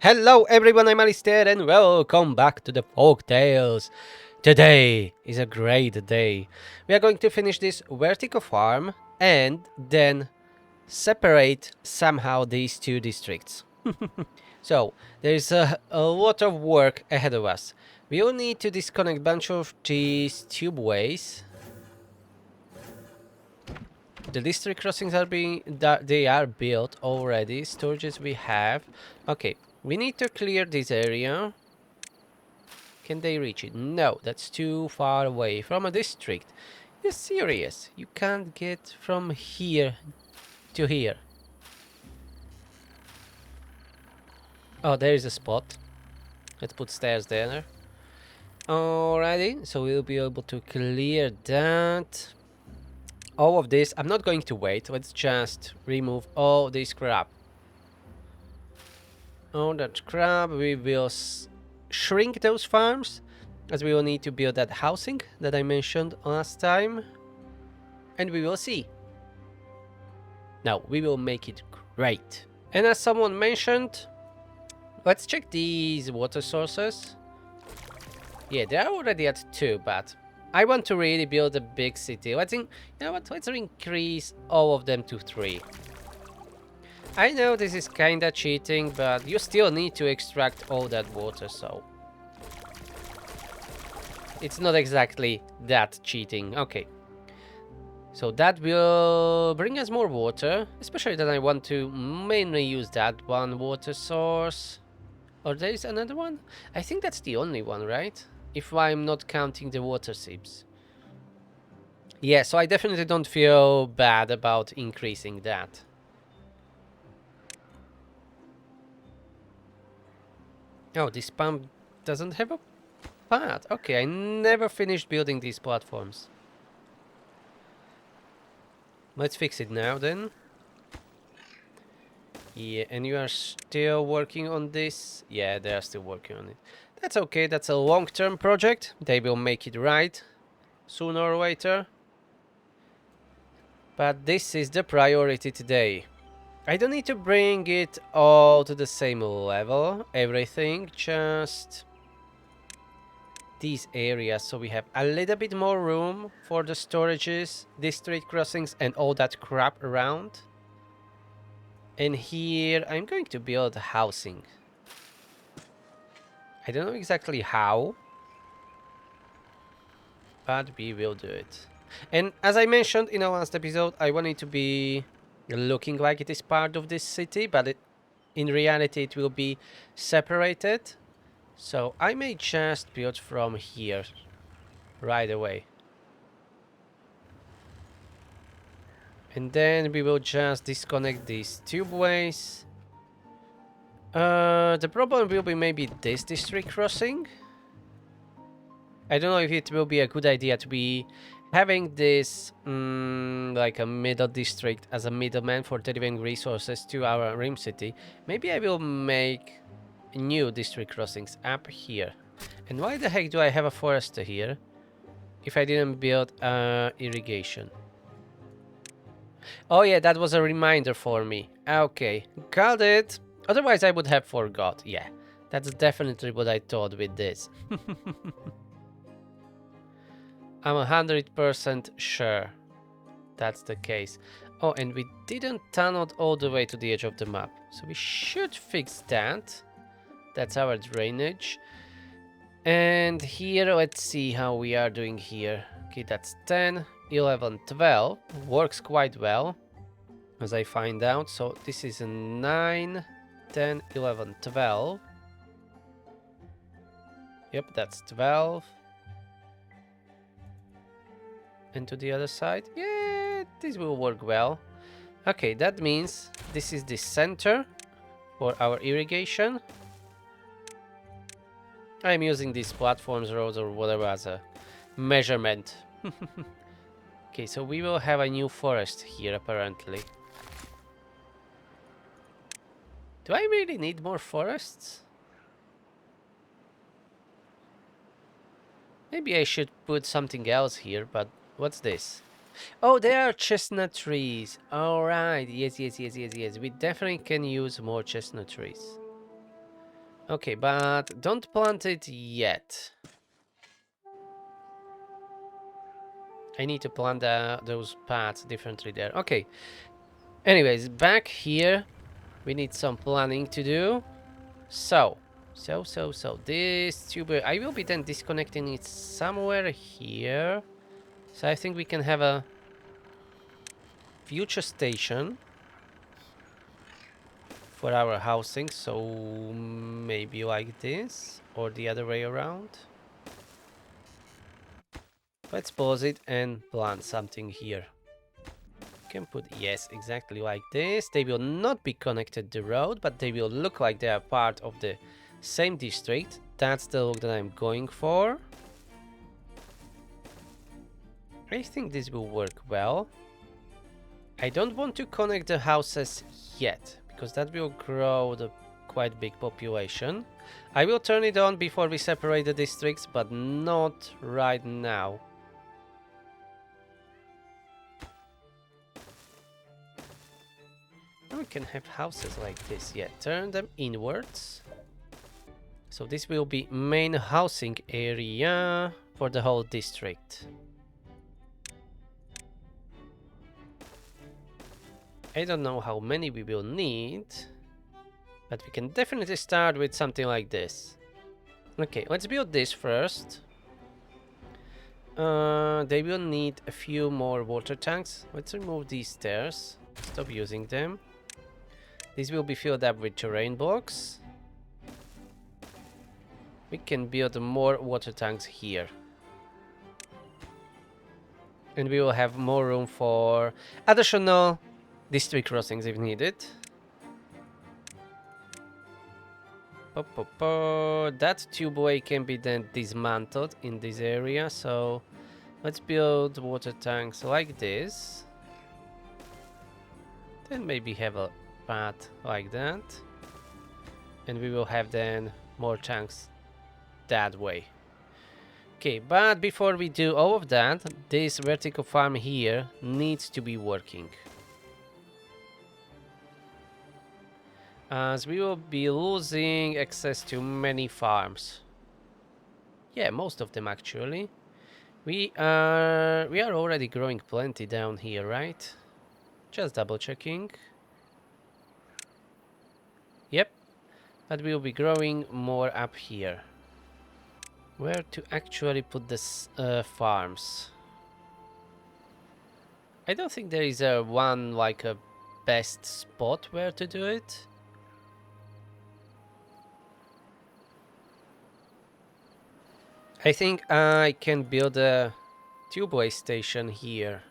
Hello everyone, I'm Alistair and welcome back to the Folktails. Today is a great day. We are going to finish this vertical farm and then separate somehow these two districts. So, there's a lot of work ahead of us. We will need to disconnect a bunch of these tubeways. The district crossings are they are built already. Storages we have. Okay, we need to clear this area. Can they reach it? No, that's too far away from a district. You're serious? You can't get from here to here. Oh, there is a spot. Let's put stairs there. Alrighty, so we'll be able to clear that. All of this, I'm not going to wait. Let's just remove all this crap. All that crap, we will shrink those farms, as we will need to build that housing that I mentioned last time. And we will see. Now, we will make it great. And as someone mentioned, let's check these water sources. Yeah, they are already at 2, but I want to really build a big city. Let's increase all of them to 3. I know this is kinda cheating, but you still need to extract all that water, so it's not exactly that cheating. Okay. So that will bring us more water, especially that I want to mainly use that one water source. Or there is another one? I think that's the only one, right? If I'm not counting the water seeps. Yeah, so I definitely don't feel bad about increasing that. Oh, this pump doesn't have a path. Okay, I never finished building these platforms. Let's fix it now then. Yeah, and you are still working on this? Yeah, they are still working on it. That's okay, that's a long-term project. They will make it right sooner or later. But this is the priority today. I don't need to bring it all to the same level, everything, just these areas, so we have a little bit more room for the storages, district crossings, and all that crap around. And here I'm going to build housing. I don't know exactly how, but we will do it. And as I mentioned in our last episode, I want it to be looking like it is part of this city, but in reality it will be separated. So I may just build from here right away. And then we will just disconnect these tubeways. The problem will be maybe this district crossing. I don't know if it will be a good idea to be having this like a middle district as a middleman for delivering resources to our rim city. Maybe I will make new district crossings up here. And why the heck do I have a forest here if I didn't build irrigation? Oh yeah, that was a reminder for me. Okay, got it. Otherwise I would have forgot. Yeah, that's definitely what I thought with this. I'm 100% sure that's the case. Oh, and we didn't tunnel all the way to the edge of the map. So we should fix that. That's our drainage. And here, let's see how we are doing here. Okay, that's 10, 11, 12. Works quite well, as I find out. So this is a 9, 10, 11, 12. Yep, that's 12. And to the other side, yeah, this will work well. Okay, that means this is the center for our irrigation. I'm using these platforms, roads, or whatever as a measurement. Okay, so we will have a new forest here, apparently. Do I really need more forests? Maybe I should put something else here, but what's this? Oh, there are chestnut trees. All right. Yes. We definitely can use more chestnut trees. Okay, but don't plant it yet. I need to plant those paths differently there. Okay. Anyways, back here, we need some planning to do. So, this tuber, I will be then disconnecting it somewhere here. So I think we can have a future station for our housing. So maybe like this or the other way around. Let's pause it and plant something here. Can put, yes, exactly like this. They will not be connected to the road, but they will look like they are part of the same district. That's the look that I'm going for. I think this will work well. I don't want to connect the houses yet, because that will grow the quite big population. I will turn it on before we separate the districts, but not right now. We can have houses like this, yeah. Turn them inwards. So this will be main housing area for the whole district. I don't know how many we will need, but we can definitely start with something like this. Okay, let's build this first. They will need a few more water tanks. Let's remove these stairs. Stop using them. These will be filled up with terrain blocks. We can build more water tanks here. And we will have more room for additional district crossings if needed. That tubeway can be then dismantled in this area. So let's build water tanks like this. Then maybe have a path like that. And we will have then more tanks that way. Okay, but before we do all of that, this vertical farm here needs to be working. As we will be losing access to many farms. Yeah, most of them actually. We are already growing plenty down here, right? Just double checking. Yep, but we will be growing more up here. Where to actually put this farms? I don't think there is a one like a best spot where to do it. I think I can build a tubeway station here.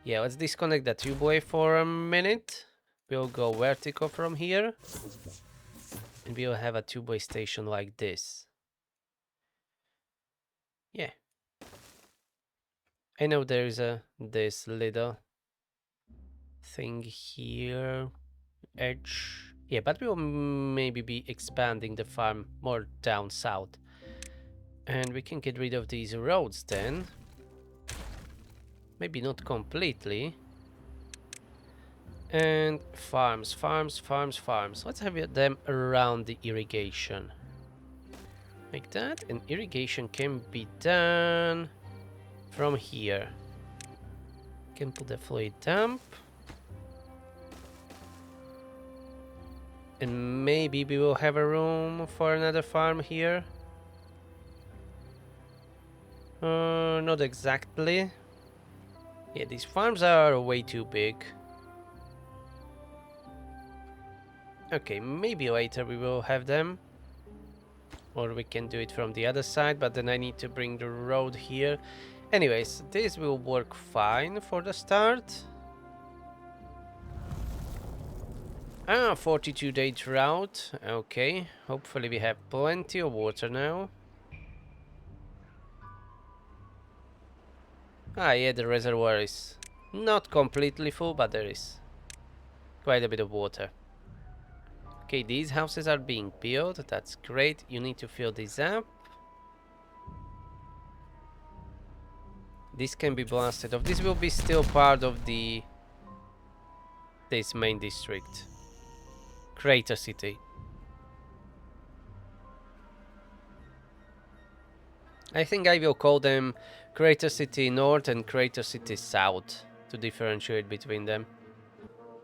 Yeah, let's disconnect the tubeway for a minute. We'll go vertical from here. And we'll have a tubeway station like this. Yeah. I know there is this little thing here. Edge. Yeah, but we'll maybe be expanding the farm more down south. And we can get rid of these roads then. Maybe not completely. And farms. Let's have them around the irrigation. Like that. And irrigation can be done from here. Can put a fluid dump. And maybe we will have a room for another farm here. Not exactly. Yeah, these farms are way too big. Okay, maybe later we will have them. Or we can do it from the other side, but then I need to bring the road here. Anyways, this will work fine for the start. 42-day drought. Okay, hopefully we have plenty of water now. Yeah, the reservoir is not completely full, but there is quite a bit of water. Okay, these houses are being built. That's great. You need to fill these up. This can be blasted off. This will be still part of this main district. Crater City. I think I will call them Crater City North and Crater City South to differentiate between them.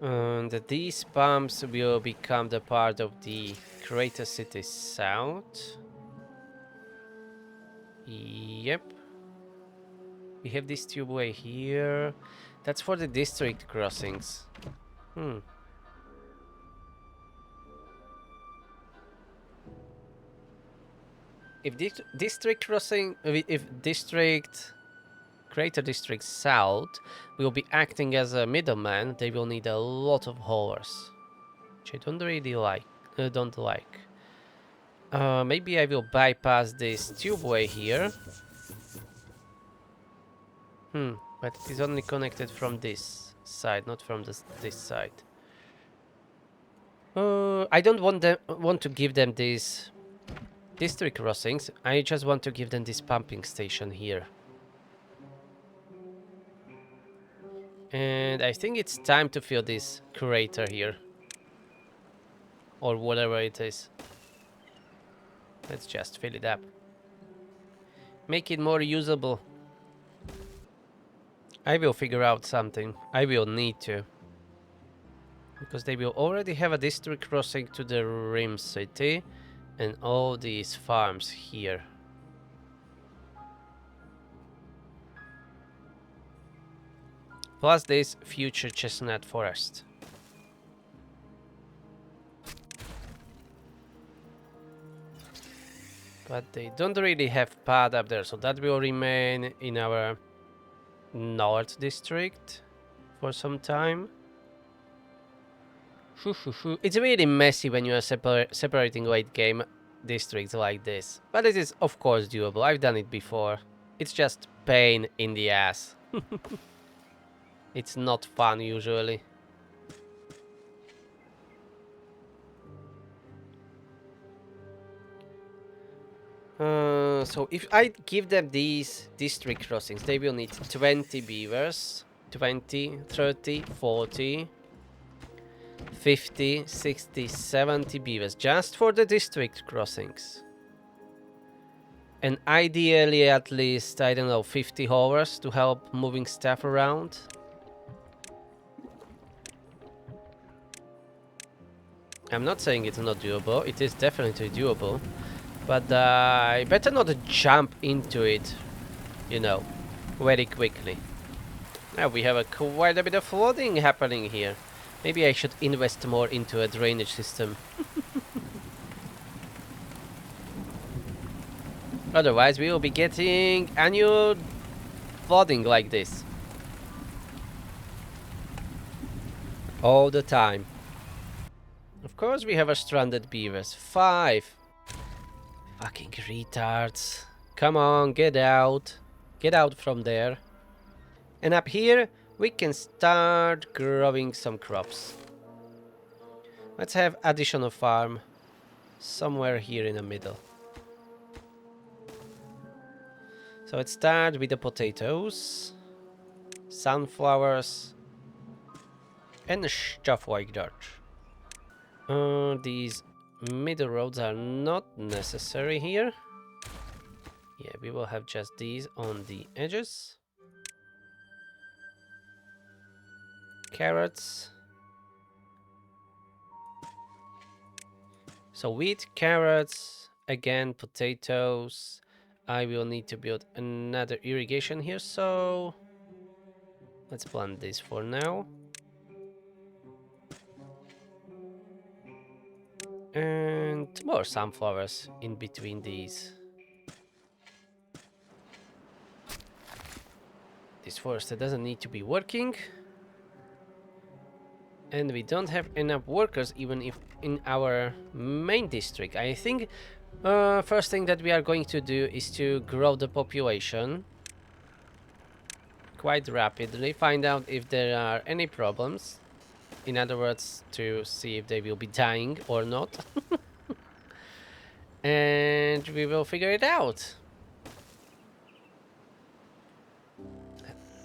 And these pumps will become the part of the Crater City South. Yep. We have this tubeway here. That's for the district crossings. If district crossing, if district Crater District South will be acting as a middleman, they will need a lot of haulers, which I don't really like. Maybe I will bypass this tubeway here. But it is only connected from this side, not from this side. I don't want to give them these district crossings. I just want to give them this pumping station here. And I think it's time to fill this crater here. Or whatever it is. Let's just fill it up. Make it more usable. I will figure out something. I will need to. Because they will already have a district crossing to the Rim City. And all these farms here. Plus this future chestnut forest. But they don't really have path up there, so that will remain in our North District for some time. It's really messy when you are separating late game districts like this. But it is of course doable, I've done it before. It's just pain in the ass. It's not fun usually. So if I give them these district crossings, they will need 20 beavers. 20, 30, 40, 50, 60, 70 beavers. Just for the district crossings. And ideally at least, I don't know, 50 haulers to help moving stuff around. I'm not saying it's not doable, it is definitely doable. But I better not jump into it, you know, very quickly. Now we have quite a bit of flooding happening here. Maybe I should invest more into a drainage system. Otherwise we will be getting annual flooding like this. All the time. Of course we have a stranded beavers. 5. Fucking retards. Come on, get out. Get out from there. And up here, we can start growing some crops. Let's have additional farm somewhere here in the middle. So let's start with the potatoes, sunflowers, and stuff like that. These middle roads are not necessary here. Yeah, we will have just these on the edges. Carrots. So wheat, carrots, again potatoes. I will need to build another irrigation here, so let's plant this for now. And more sunflowers in between these. This forest doesn't need to be working. And we don't have enough workers even if in our main district. I think first thing that we are going to do is to grow the population quite rapidly, find out if there are any problems. In other words, to see if they will be dying or not. And we will figure it out.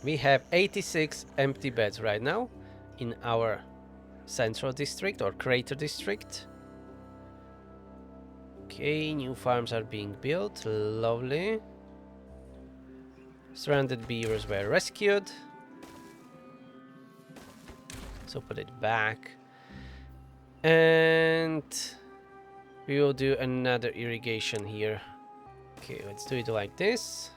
We have 86 empty beds right now in our Central District or Crater District. Okay, new farms are being built. Lovely. Stranded beavers were rescued. So put it back. And we will do another irrigation here. Okay, let's do it like this.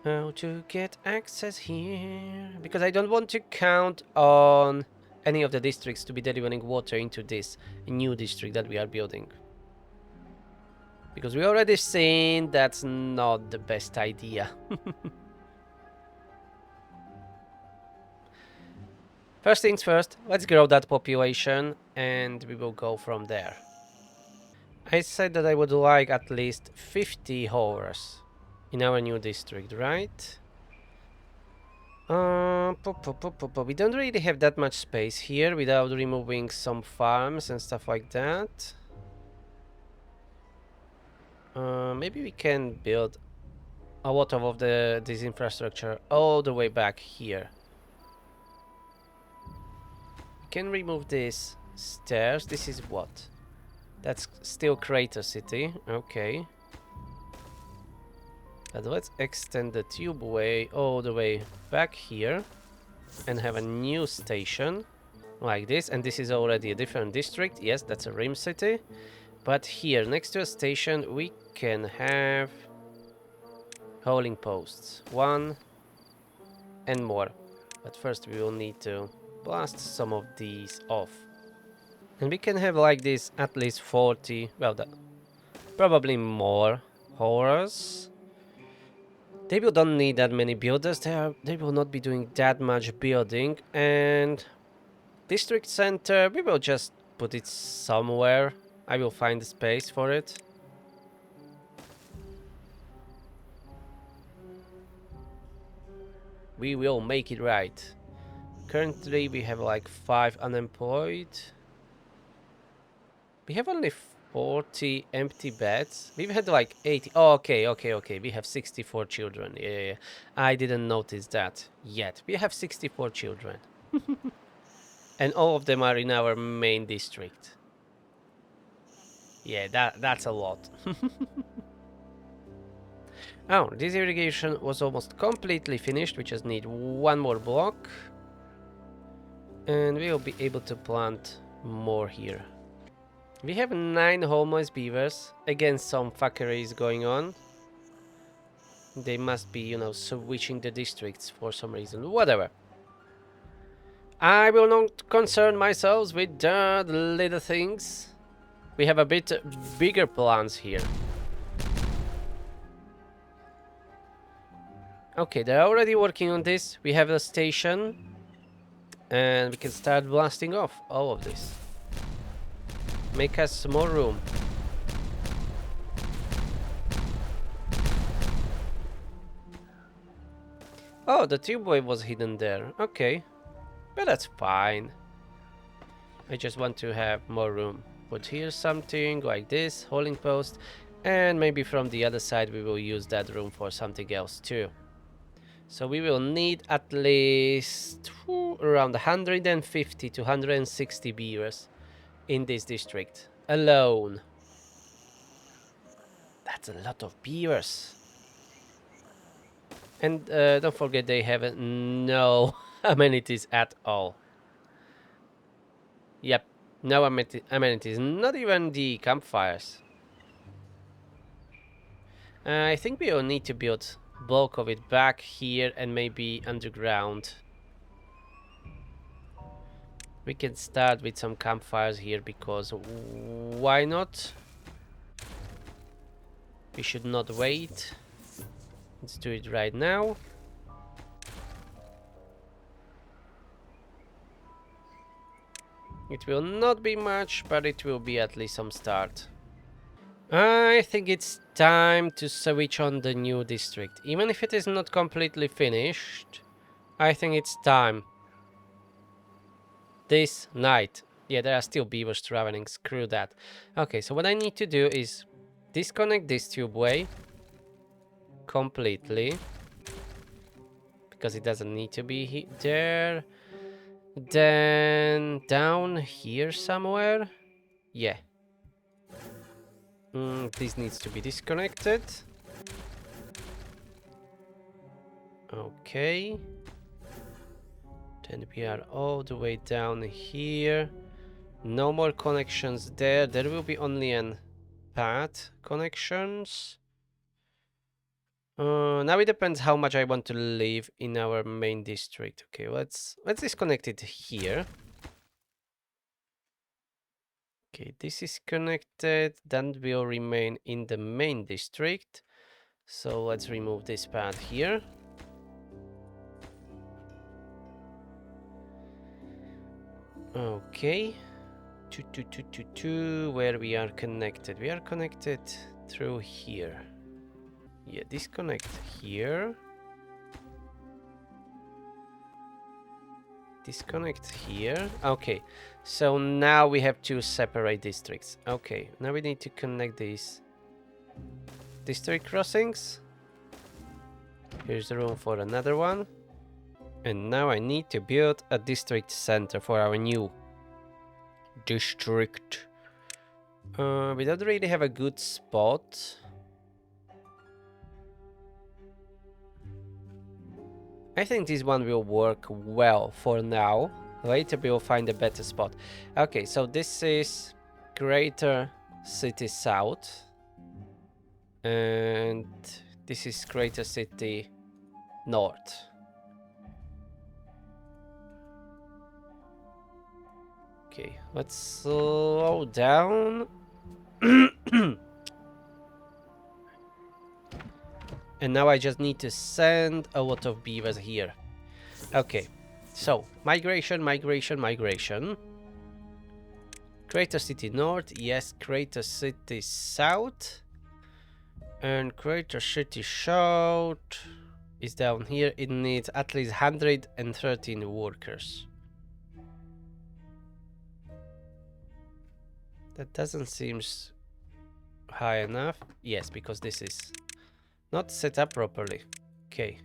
How to get access here? Because I don't want to count on any of the districts to be delivering water into this new district that we are building. Because we already seen that's not the best idea. First things first, let's grow that population and we will go from there. I said that I would like at least 50 horrors in our new district, right? We don't really have that much space here without removing some farms and stuff like that. Maybe we can build a lot of this infrastructure all the way back here. We can remove these stairs. This is what? That's still Crater City. Okay. But let's extend the tubeway all the way back here and have a new station like this. And this is already a different district. Yes, that's a Rim City. But here, next to a station, we can have hauling posts. 1 and more. But first we will need to blast some of these off. And we can have like this at least 40, well, probably more horrors. They will don't need that many builders. They will not be doing that much building. And district center, we will just put it somewhere. I will find the space for it. We will make it right. Currently we have like 5 unemployed. We have only 40 empty beds. We've had like 80. Oh, okay. We have 64 children. Yeah. I didn't notice that yet. We have 64 children. And all of them are in our main district. Yeah, that's a lot. Oh, this irrigation was almost completely finished. We just need one more block. And we'll be able to plant more here. We have 9 homeless beavers. Again, some fuckery is going on. They must be, you know, switching the districts for some reason. Whatever. I will not concern myself with the little things. We have a bit bigger plans here. Okay, they're already working on this. We have a station. And we can start blasting off all of this. Make us more room. Oh, the tubeway was hidden there. Okay. But that's fine. I just want to have more room. Put here something like this, hauling post. And maybe from the other side we will use that room for something else too. So we will need at least around 150 to 160 beavers in this district alone. That's a lot of beavers. And don't forget they have no amenities at all. Yep, no amenities, not even the campfires. I think we will need to build bulk of it back here and maybe underground. We can start with some campfires here because why not? We should not wait. Let's do it right now. It will not be much, but it will be at least some start. I think it's time to switch on the new district. Even if it is not completely finished, I think it's time. This night. Yeah, there are still beavers traveling, screw that. Okay, so what I need to do is disconnect this tubeway, completely. Because it doesn't need to be there. Then down here somewhere. Yeah. This needs to be disconnected. Okay. Then we are all the way down here. No more connections there. There will be only an path connections. Now it depends how much I want to live in our main district. Okay, let's disconnect it here. Okay, this is connected. That will remain in the main district. So let's remove this path here. Okay. Where we are connected. We are connected through here. Yeah, disconnect here. Disconnect here. Okay, so now we have two separate districts. Okay, now we need to connect these district crossings. Here's the room for another one. And now I need to build a district center for our new district. We don't really have a good spot. I think this one will work well for now. Later we will find a better spot. Okay, so this is Greater City South. And this is Greater City North. Okay, let's slow down. And now I just need to send a lot of beavers here. Okay, so migration. Greater City North, yes, Greater City South. And Greater City South is down here. It needs at least 113 workers. That doesn't seem high enough. Yes, because this is not set up properly. Okay.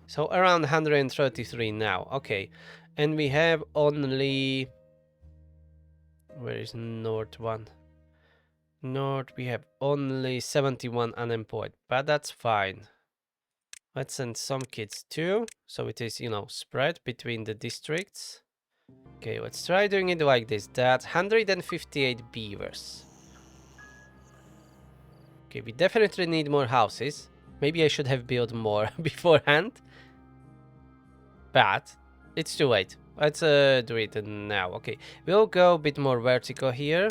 So around 133 now. Okay. And we have only... Where is North one? North, we have only 71 unemployed. But that's fine. Let's send some kids too. So it is, you know, spread between the districts. Okay, let's try doing it like this. That's 158 beavers. Okay, we definitely need more houses. Maybe I should have built more beforehand. But it's too late. Let's do it now. Okay, we'll go a bit more vertical here.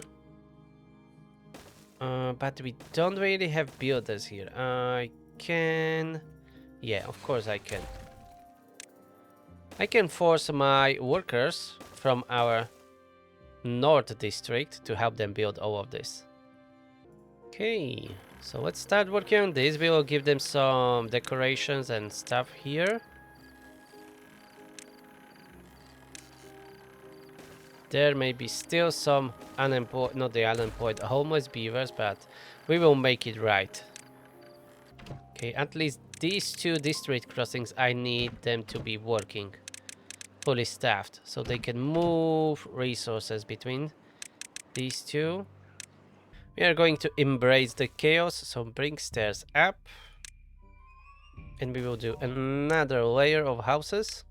But we don't really have builders here. I can... Yeah, of course I can. I can force my workers from our North district to help them build all of this. Okay, so let's start working on this. We will give them some decorations and stuff here. There may be still some unemployed, not the unemployed, homeless beavers, but we will make it right. Okay, at least these two district crossings, I need them to be working, fully staffed, so they can move resources between these two. We are going to embrace the chaos, so bring stairs up. And we will do another layer of houses.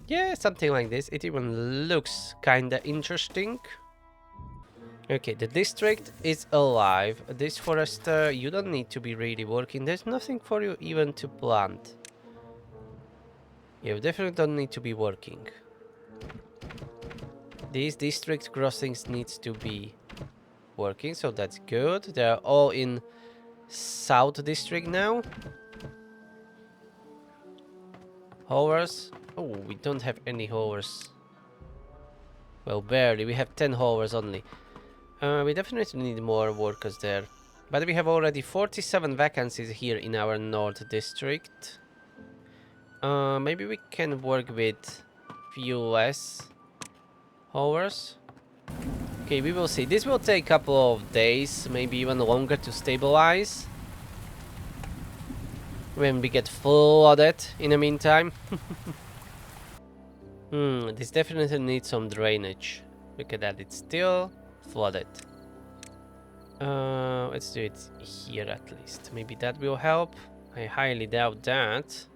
Yeah, something like this. It even looks kinda interesting. Okay, the district is alive. This forester, you don't need to be really working. There's nothing for you even to plant. You definitely don't need to be working. These district crossings needs to be working, so that's good. They're all in South District now. Haulers. Oh, we don't have any haulers. Well, barely. We have 10 haulers only. We definitely need more workers there. But we have already 47 vacancies here in our North District. Maybe we can work with few less haulers. Okay, we will see. This will take a couple of days, maybe even longer to stabilize. when we get flooded in the meantime. This definitely needs some drainage. Look at that, it's still flooded. Let's do it here at least. Maybe that will help. I highly doubt that.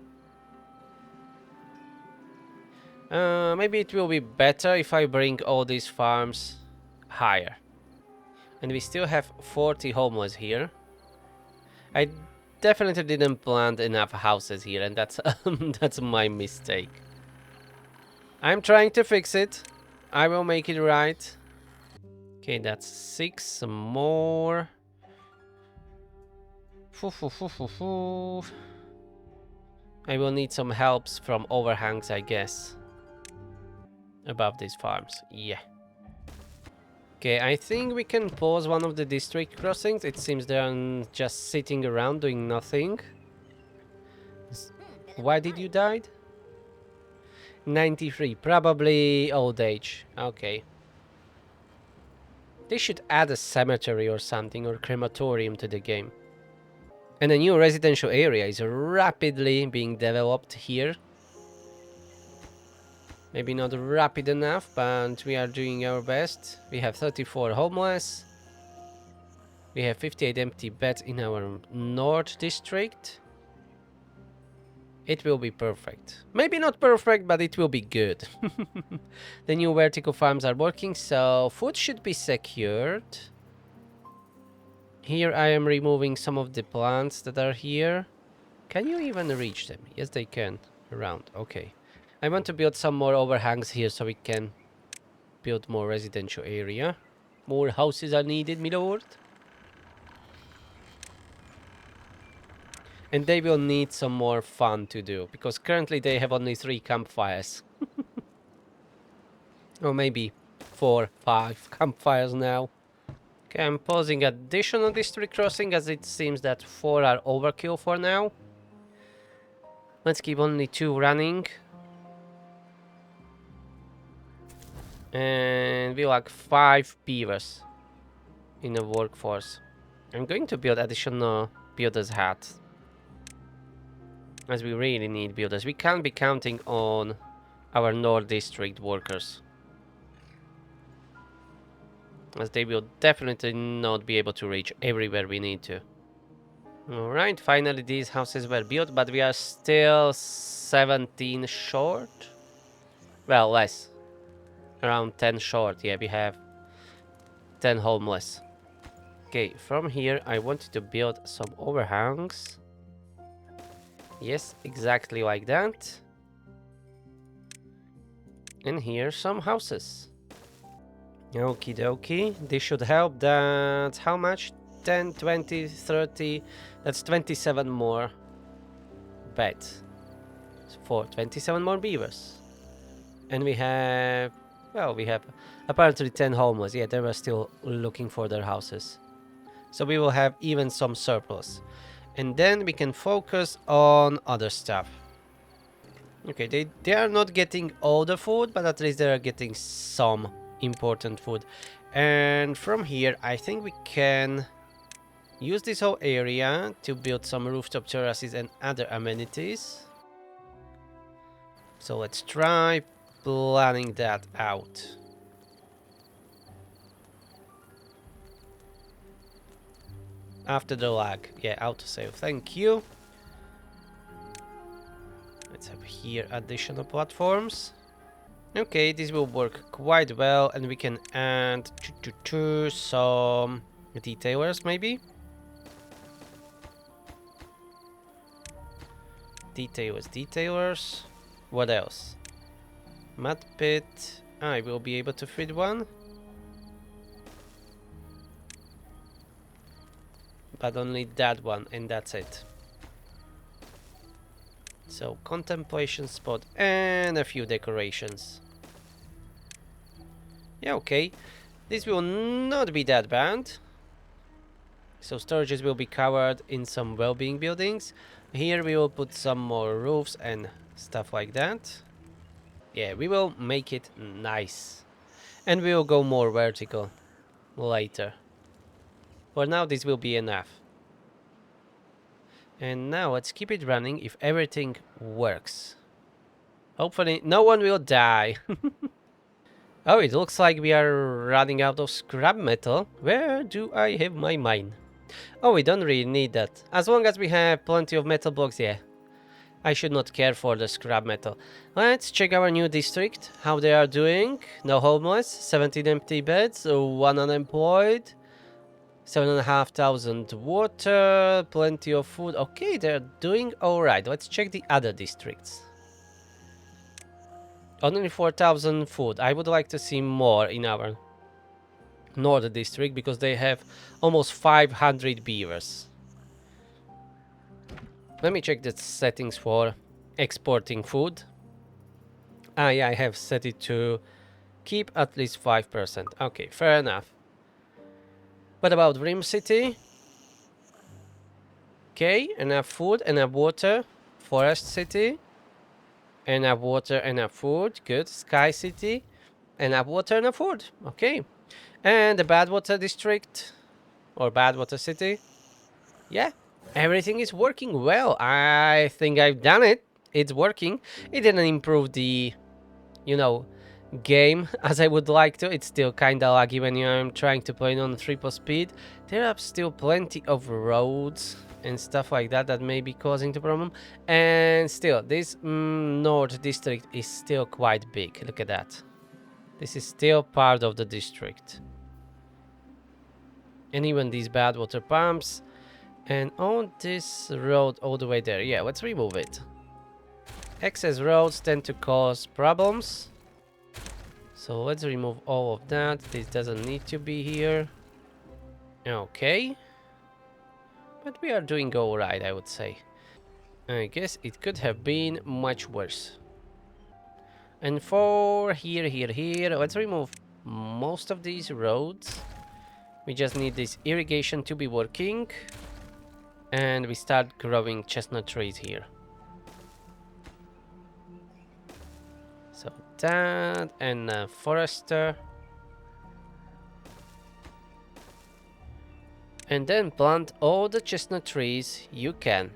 Maybe it will be better if I bring all these farms higher. And we still have 40 homeless here. I definitely didn't plant enough houses here, and that's that's my mistake. I'm trying to fix it. I will make it right. Okay, that's 6 more. I will need some helps from overhangs, I guess. Above these farms, yeah. Okay, I think we can pause one of the district crossings. It seems they're just sitting around doing nothing. Why did you die? 93, probably old age. Okay. They should add a cemetery or something, or crematorium to the game. And a new residential area is rapidly being developed here. Maybe not rapid enough, but we are doing our best. We have 34 homeless. We have 58 empty beds in our north district. It will be perfect. Maybe not perfect, but it will be good. The new vertical farms are working, so food should be secured. Here I am removing some of the plants that are here. Can you even reach them? Yes, they can. Around, okay. I want to build some more overhangs here so we can build more residential area. More houses are needed, my lord. And they will need some more fun to do, because currently they have only 3 campfires. Or maybe 4, 5 campfires now. Okay, I'm pausing additional district crossing, as it seems that 4 are overkill for now. Let's keep only 2 running. And we lack 5 beavers in the workforce. I'm going to build additional builder's hat, as we really need builders. We can't be counting on our North District workers, as they will definitely not be able to reach everywhere we need to. Alright, finally these houses were built, but we are still 17 short. Well, less. Around 10 short, yeah, we have 10 homeless. Okay, from here I wanted to build some overhangs. Yes, exactly like that. And here some houses. Okie dokie. This should help. That's how much? 10, 20, 30. That's 27 more beds. For 27 more beavers. And we have... Well, we have apparently 10 homeless. Yeah, they were still looking for their houses. So we will have even some surplus. And then we can focus on other stuff. Okay, they are not getting all the food, but at least they are getting some important food. And from here, I think we can use this whole area to build some rooftop terraces and other amenities. So let's try planning that out. After the lag. Yeah, autosave. Thank you. Let's have here additional platforms. Okay, this will work quite well, and we can add some detailers, maybe. Detailers. What else? Mud pit. I will be able to fit one. But only that one, and that's it. So, contemplation spot and a few decorations. Yeah, okay. This will not be that bad. So, storages will be covered in some well-being buildings. Here we will put some more roofs and stuff like that. Yeah, we will make it nice. And we will go more vertical later. For now, this will be enough. And now let's keep it running if everything works. Hopefully no one will die. Oh, it looks like we are running out of scrap metal. Where do I have my mine? Oh, we don't really need that. As long as we have plenty of metal blocks, yeah. I should not care for the scrap metal. Let's check our new district, how they are doing. No homeless, 17 empty beds, 1 unemployed, 7,500 water, plenty of food. Okay, they're doing alright. Let's check the other districts. Only 4,000 food. I would like to see more in our north district because they have almost 500 beavers. Let me check the settings for exporting food. Ah, yeah, I have set it to keep at least 5%. Okay, fair enough. What about Rim City? Okay, enough food, enough water. Forest City. Enough water, enough food. Good. Sky City. Enough water, enough food. Okay. And the Badwater District. Or Badwater City. Yeah, everything is working well. I think I've done it. It's working. It didn't improve the, game as I would like to. It's still kinda laggy when I'm trying to play it on triple speed. There are still plenty of roads and stuff like that that may be causing the problem. And still, this North District is still quite big. Look at that. This is still part of the district. And even these bad water pumps. And on this road all the way there. Yeah, let's remove it. Excess roads tend to cause problems. So let's remove all of that. This doesn't need to be here. Okay. But we are doing alright, I would say. I guess it could have been much worse. And for here, let's remove most of these roads. We just need this irrigation to be working. And we start growing chestnut trees here. So that and a forester. And then plant all the chestnut trees you can.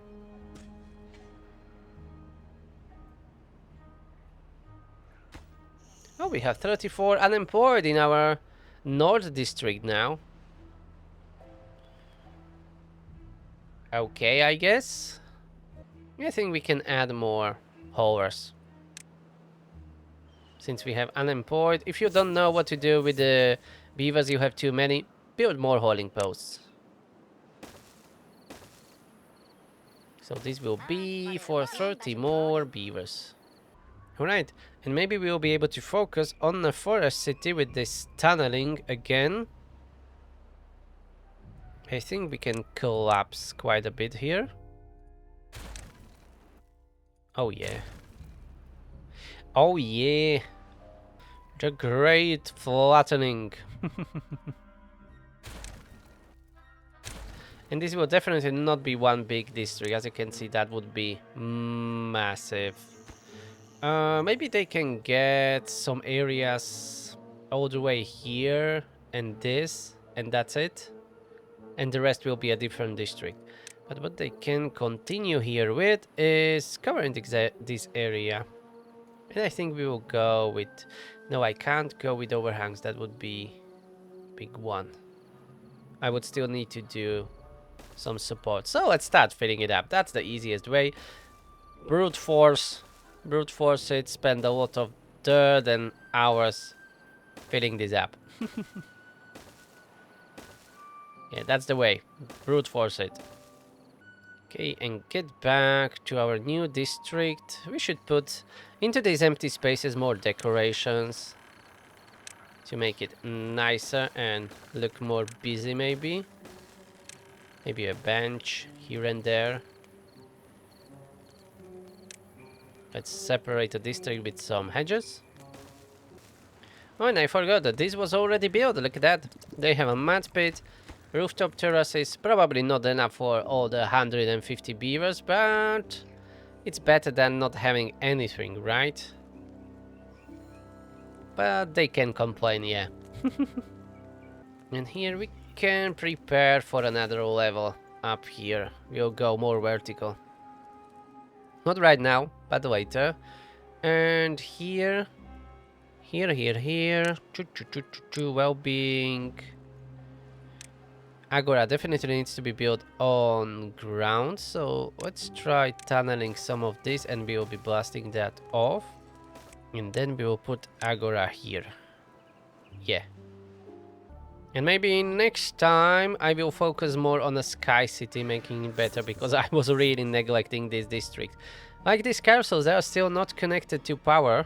Oh, we have 34 unemployed in our North District now. Okay, I guess. I think we can add more haulers. Since we have unemployed. If you don't know what to do with the beavers, you have too many, build more hauling posts. So this will be for 30 more beavers. Alright, and maybe we will be able to focus on the forest city with this tunneling again. I think we can collapse quite a bit here. Oh yeah. Oh yeah. The great flattening. And this will definitely not be one big district. As you can see, that would be massive. Maybe they can get some areas all the way here and this, and that's it. And the rest will be a different district. But what they can continue here with is covering this area. And I think we will go with... No, I can't go with overhangs. That would be a big one. I would still need to do some support. So let's start filling it up. That's the easiest way. Brute force it, spend a lot of dirt and hours filling this up. Yeah, that's the way. Brute force it. Okay, and get back to our new district. We should put into these empty spaces more decorations to make it nicer and look more busy maybe. Maybe a bench here and there. Let's separate the district with some hedges. Oh, and I forgot that this was already built. Look at that. They have a mud pit. Rooftop terraces, probably not enough for all the 150 beavers, but it's better than not having anything, right? But they can complain, yeah. And here we can prepare for another level. up here. We'll go more vertical. Not right now, but later. And here. Here. Well-being. Agora definitely needs to be built on ground, so let's try tunneling some of this and we will be blasting that off. And then we will put Agora here. Yeah. And maybe next time I will focus more on the Sky City, making it better, because I was really neglecting this district. Like these carousels, they are still not connected to power.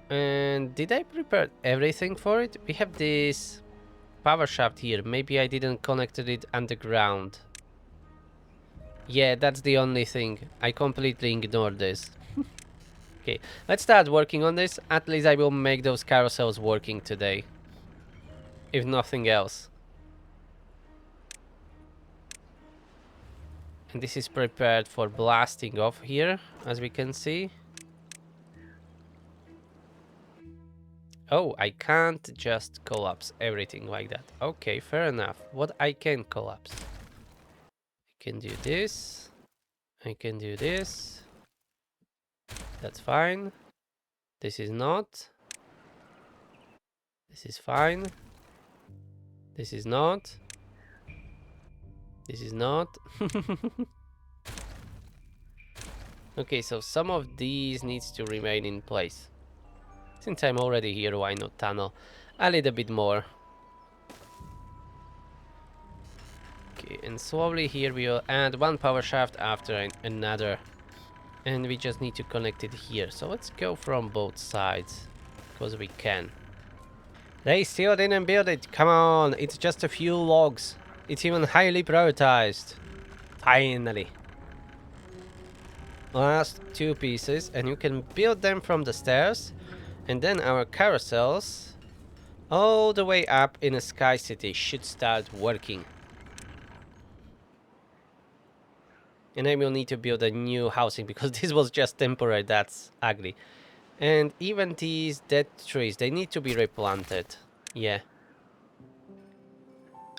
And did I prepare everything for it? We have this power shaft here. Maybe I didn't connect it underground. Yeah, that's the only thing. I completely ignored this. Okay, let's start working on this. At least I will make those carousels working today. If nothing else. And this is prepared for blasting off here, as we can see. Oh, I can't just collapse everything like that. Okay, fair enough. What I can collapse? I can do this. I can do this. That's fine. This is not. This is fine. This is not. This is not. Okay, so some of these needs to remain in place. Since I'm already here, why not tunnel a little bit more? Okay, and slowly here we will add one power shaft after another. And we just need to connect it here. So let's go from both sides, because we can. They still didn't build it. Come on, it's just a few logs. It's even highly prioritized. Finally. Last two pieces, and you can build them from the stairs. And then our carousels, all the way up in a Sky City, should start working. And I will need to build a new housing, because this was just temporary. That's ugly. And even these dead trees, they need to be replanted. Yeah.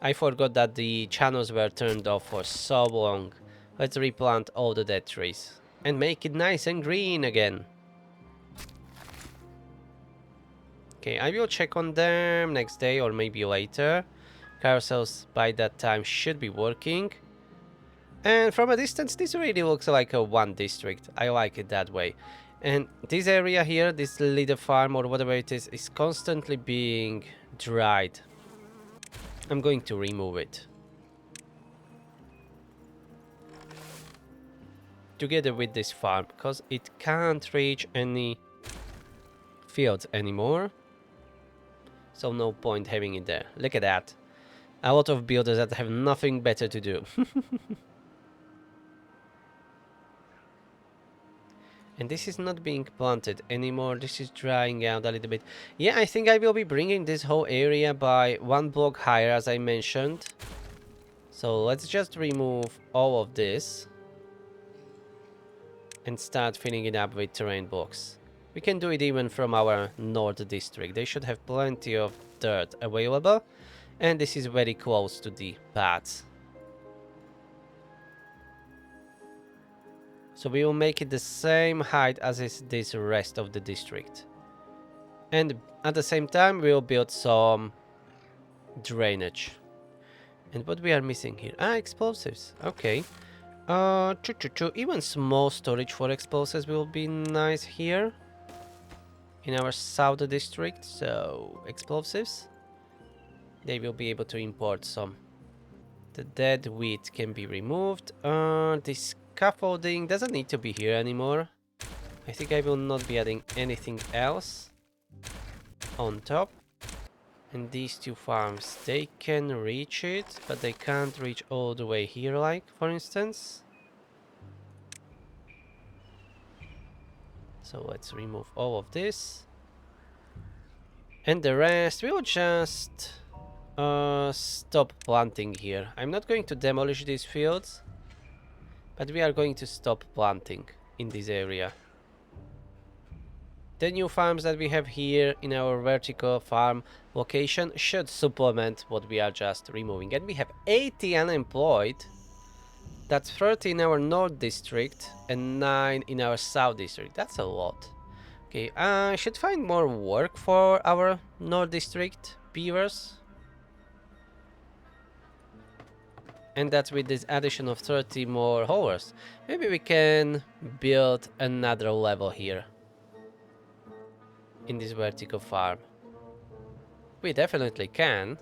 I forgot that the channels were turned off for so long. Let's replant all the dead trees. And make it nice and green again. Okay, I will check on them next day or maybe later. Carousels by that time should be working. And from a distance, this really looks like a one district. I like it that way. And this area here, this little farm or whatever it is constantly being dried. I'm going to remove it. Together with this farm, because it can't reach any fields anymore. So no point having it there. Look at that. A lot of builders that have nothing better to do. And this is not being planted anymore. This is drying out a little bit. Yeah, I think I will be bringing this whole area by one block higher, as I mentioned. So let's just remove all of this. And start filling it up with terrain blocks. We can do it even from our north district. They should have plenty of dirt available. And this is very close to the paths. So we will make it the same height as is this rest of the district. And at the same time we will build some drainage. And what we are missing here? Ah, explosives. Okay. Even small storage for explosives will be nice here. In our south district. So, explosives. They will be able to import some. The dead wheat can be removed. This scaffolding doesn't need to be here anymore. I think I will not be adding anything else on top. And these two farms, they can reach it, but they can't reach all the way here, like, for instance. So let's remove all of this. And the rest, we'll just stop planting here. I'm not going to demolish these fields, but we are going to stop planting in this area. the new farms that we have here in our vertical farm location should supplement what we are just removing. And we have 80 unemployed. That's 30 in our north district and 9 in our south district. That's a lot. Okay, I should find more work for our north district beavers. And that's with this addition of 30 more haulers. Maybe we can build another level here in this vertical farm. We definitely can.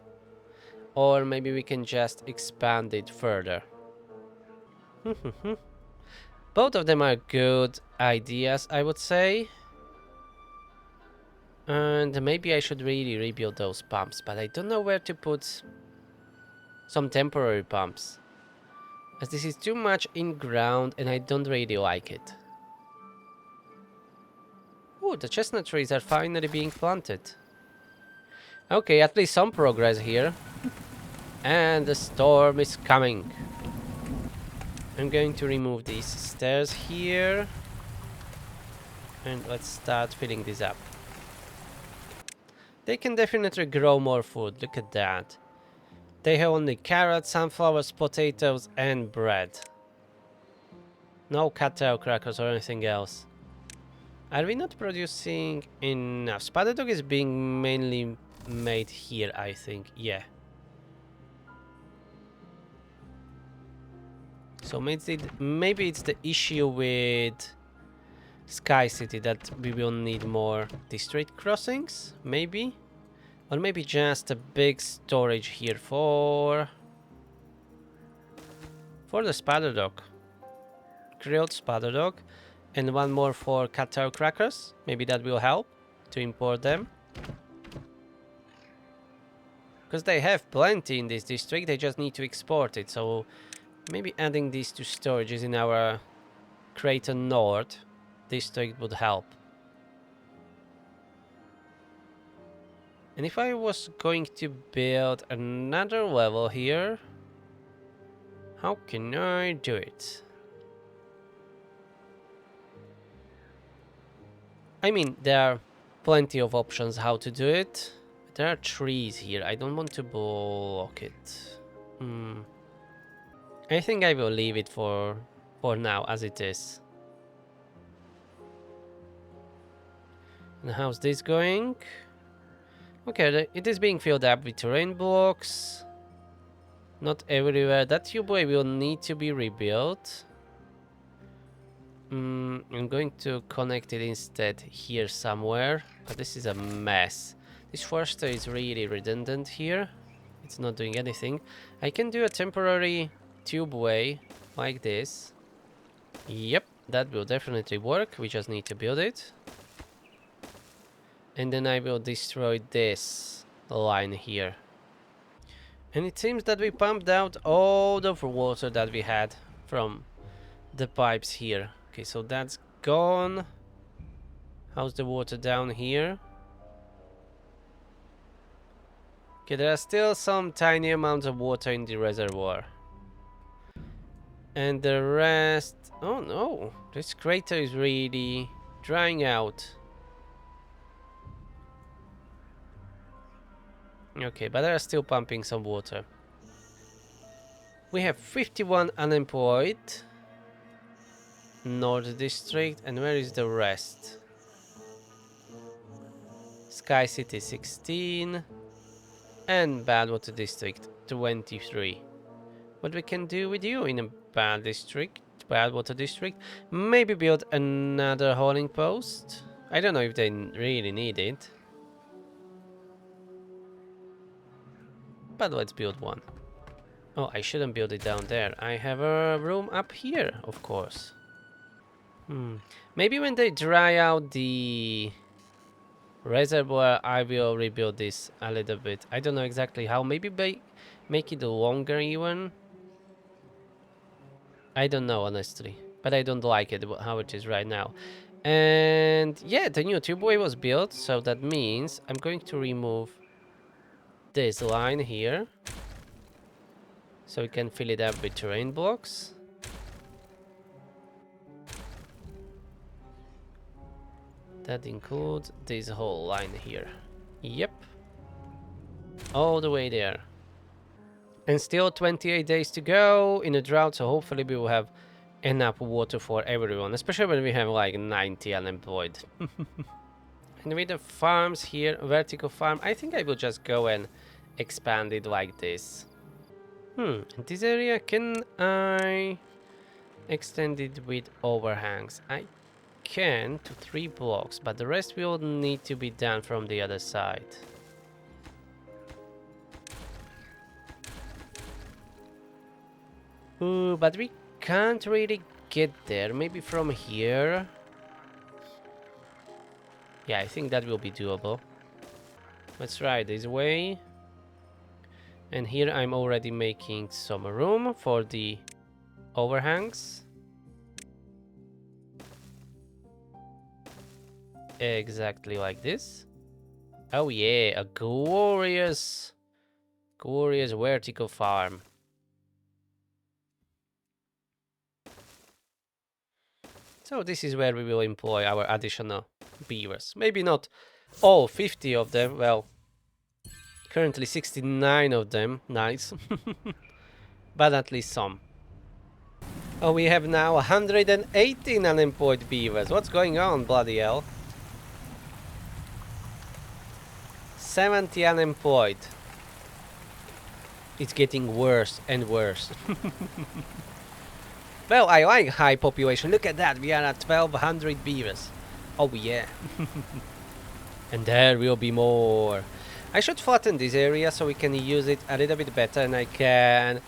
Or maybe we can just expand it further. Both of them are good ideas, I would say. And maybe I should really rebuild those pumps, but I don't know where to put some temporary pumps, as this is too much in ground and I don't really like it. Oh, the chestnut trees are finally being planted. Okay, at least some progress here. And the storm is coming. I'm going to remove these stairs here. And let's start filling this up. They can definitely grow more food, look at that. They have only carrots, sunflowers, potatoes and bread. No cattail crackers or anything else. Are we not producing enough? Spotted dog is being mainly made here, I think. Yeah. So maybe it's the issue with Sky City that we will need more district crossings, maybe? Or maybe just a big storage here for the spider dog. Grilled spider dog. And one more for cattail crackers. Maybe that will help to import them. Because they have plenty in this district, they just need to export it. So maybe adding these to storages in our Creighton North district would help. And if I was going to build another level here, how can I do it? I mean, there are plenty of options how to do it. There are trees here. I don't want to block it. I think I will leave it for now as it is. And how's this going? Okay, it is being filled up with terrain blocks. Not everywhere. That tubeway will need to be rebuilt. I'm going to connect it instead here somewhere. But this is a mess. This forester is really redundant here. It's not doing anything. I can do a temporary tubeway like this. Yep, that will definitely work. We just need to build it. And then I will destroy this line here. And it seems that we pumped out all the water that we had from the pipes here. Okay, so that's gone. How's the water down here? Okay, there are still some tiny amounts of water in the reservoir. And the rest... Oh no, this crater is really drying out. Okay, but they are still pumping some water. We have 51 unemployed. North District, and where is the rest? Sky City 16 and Badwater District 23. What we can do with you in a Badwater District? Maybe build another hauling post. I don't know if they really need it, but let's build one. Oh, I shouldn't build it down there. I have a room up here, of course. Maybe when they dry out the reservoir, I will rebuild this a little bit. I don't know exactly how. Maybe make it longer even. I don't know, honestly. But I don't like it, how it is right now. And yeah, the new tubeway was built. So that means I'm going to remove this line here. So we can fill it up with terrain blocks. that includes this whole line here. Yep. All the way there. And still 28 days to go in a drought, so hopefully we will have enough water for everyone, especially when we have like 90 unemployed. And with the farms here, vertical farm, I think I will just go and expand it like this. In this area, can I extend it with overhangs? I can to 3 blocks, but the rest will need to be done from the other side. Ooh, but we can't really get there. Maybe from here. Yeah, I think that will be doable. Let's try this way. And here I'm already making some room for the overhangs. Exactly like this. Oh yeah, a glorious vertical farm. So this is where we will employ our additional beavers. Maybe not all 50 of them. Well, currently 69 of them. Nice. But at least some. Oh, we have now 118 unemployed beavers. What's going on, bloody hell? 70 unemployed. It's getting worse and worse. Well, I like high population. Look at that. We are at 1200 beavers. Oh yeah. And there will be more. I should flatten this area so we can use it a little bit better, and I can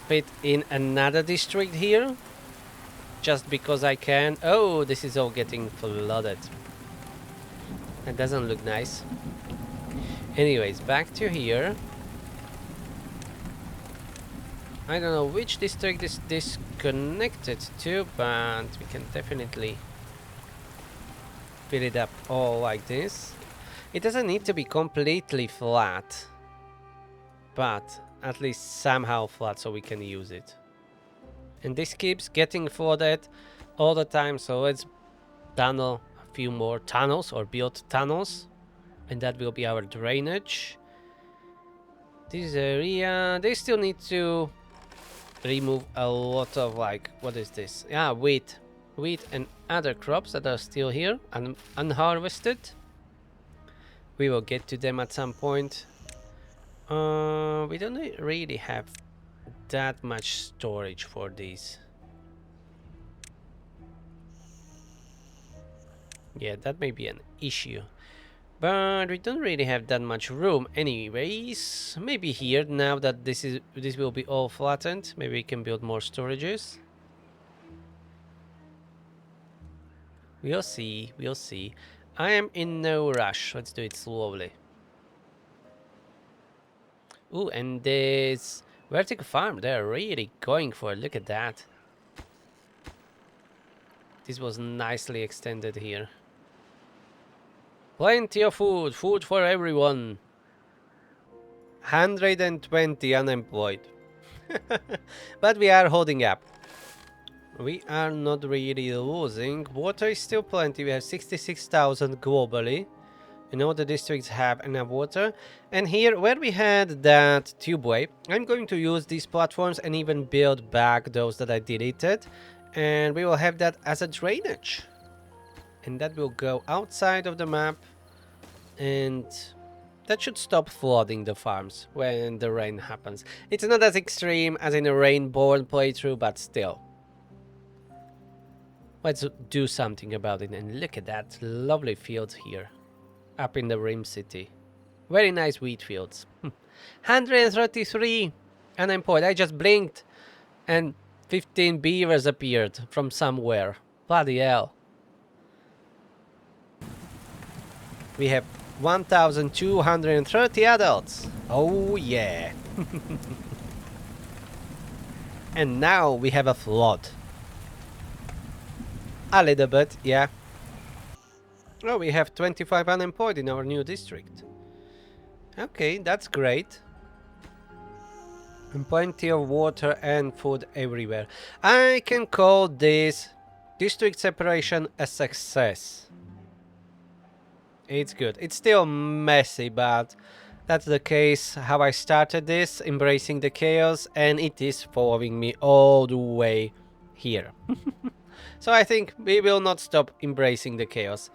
fit in another district here just because I can. Oh, this is all getting flooded. That doesn't look nice. Anyways, back to here. I don't know which district is this connected to, but we can definitely fill it up all like this. It doesn't need to be completely flat, but at least somehow flat so we can use it. And this keeps getting flooded all the time, so let's tunnel a few more tunnels or build tunnels, and that will be our drainage. This area, they still need to remove a lot of, like, what is this? Yeah, wheat and other crops that are still here and unharvested. We will get to them at some point. We don't really have that much storage for these. Yeah, that may be an issue. But we don't really have that much room anyways. Maybe here, now that this will be all flattened, maybe we can build more storages. We'll see, we'll see. I am in no rush. Let's do it slowly. Ooh, and this vertical farm, they're really going for it. Look at that. This was nicely extended here. Plenty of food, food for everyone. 120 unemployed. But we are holding up. We are not really losing. Water is still plenty. We have 66,000 globally. And all the districts have enough water. And here, where we had that tubeway, I'm going to use these platforms and even build back those that I deleted. And we will have that as a drainage. And that will go outside of the map. And that should stop flooding the farms when the rain happens. It's not as extreme as in a rain-born playthrough, but still. Let's do something about it. And look at that lovely field here. Up in the Rim City. Very nice wheat fields. 133 unemployed. I just blinked and 15 beavers appeared from somewhere. Bloody hell. We have 1,230 adults. Oh yeah. And now we have a flood. A little bit, yeah. Oh, we have 25 unemployed in our new district. Okay, that's great. And plenty of water and food everywhere. I can call this District separation a success. It's good. It's still messy, but that's the case how I started this, embracing the chaos, and it is following me all the way here. So I think we will not stop embracing the chaos.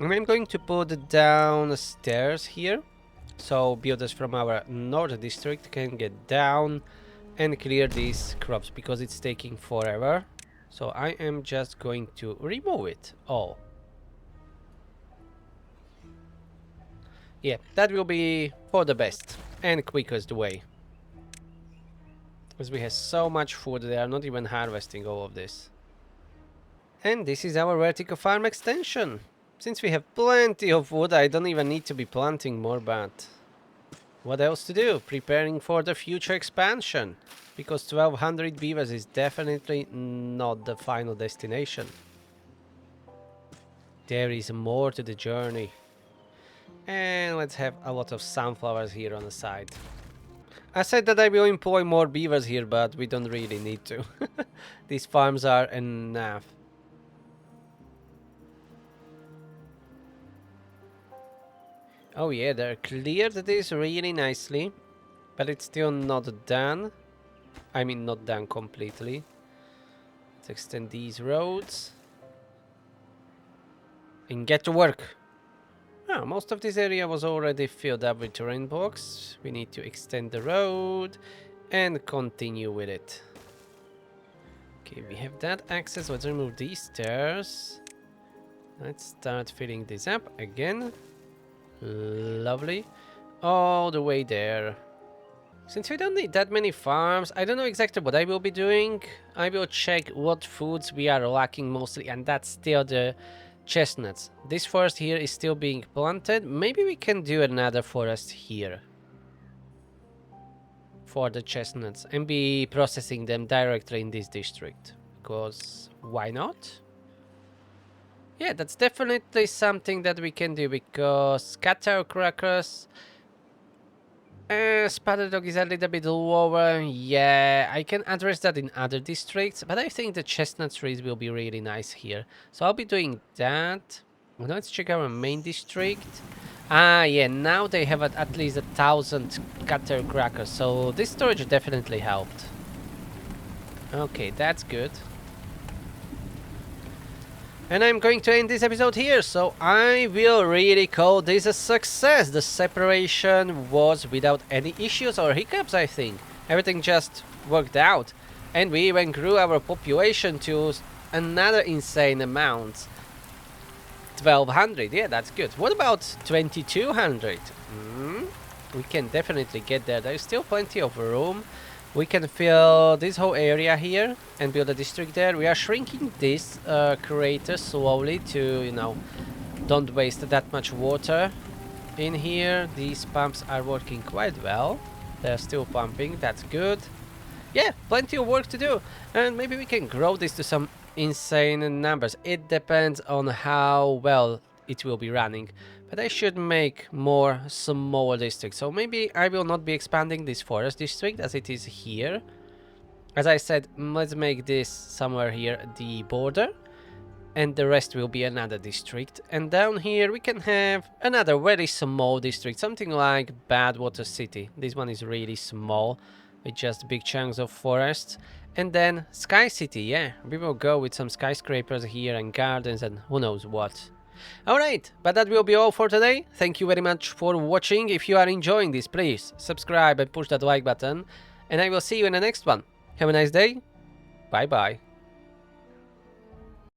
And I'm going to put down stairs here, so builders from our north district can get down and clear these crops, because it's taking forever. So I am just going to remove it all. Yeah, that will be for the best and quickest way. Because we have so much food, they are not even harvesting all of this. And this is our vertical farm extension. Since we have plenty of wood, I don't even need to be planting more, but what else to do? Preparing for the future expansion. Because 1200 beavers is definitely not the final destination. There is more to the journey. And let's have a lot of sunflowers here on the side. I said that I will employ more beavers here, but we don't really need to. These farms are enough. Oh yeah, they cleared this really nicely, but it's still not done. I mean, not done completely. Let's extend these roads and get to work. Oh, most of this area was already filled up with terrain blocks. We need to extend the road and continue with it. Okay, we have that access. Let's remove these stairs. Let's start filling this up again. Lovely. All the way there. Since we don't need that many farms, I don't know exactly what I will be doing. I will check what foods we are lacking mostly, and that's still the chestnuts. This forest here is still being planted. Maybe we can do another forest here for the chestnuts and be processing them directly in this district. Because why not? Yeah, that's definitely something that we can do, because cattle crackers... Spotted dog is a little bit lower. Yeah, I can address that in other districts, but I think the chestnut trees will be really nice here. So I'll be doing that. Well, let's check our main district. Ah, yeah, now they have at least 1,000 cattle crackers, so this storage definitely helped. Okay, that's good. And I'm going to end this episode here, so I will really call this a success. The separation was without any issues or hiccups, I think. Everything just worked out. And we even grew our population to another insane amount. 1,200, yeah, that's good. What about 2,200? We can definitely get there. There's still plenty of room. We can fill this whole area here and build a district there. We are shrinking this crater slowly to, you know, don't waste that much water in here. These pumps are working quite well. They're still pumping, that's good. Yeah, plenty of work to do. And maybe we can grow this to some insane numbers. It depends on how well it will be running. But I should make more smaller districts. So maybe I will not be expanding this forest district as it is here. As I said, let's make this somewhere here the border. And the rest will be another district. And down here we can have another very small district. Something like Badwater City. This one is really small, with just big chunks of forest. And then Sky City, yeah. We will go with some skyscrapers here and gardens and who knows what. Alright, but that will be all for today. Thank you very much for watching. If you are enjoying this, please subscribe and push that like button. And I will see you in the next one. Have a nice day. Bye bye.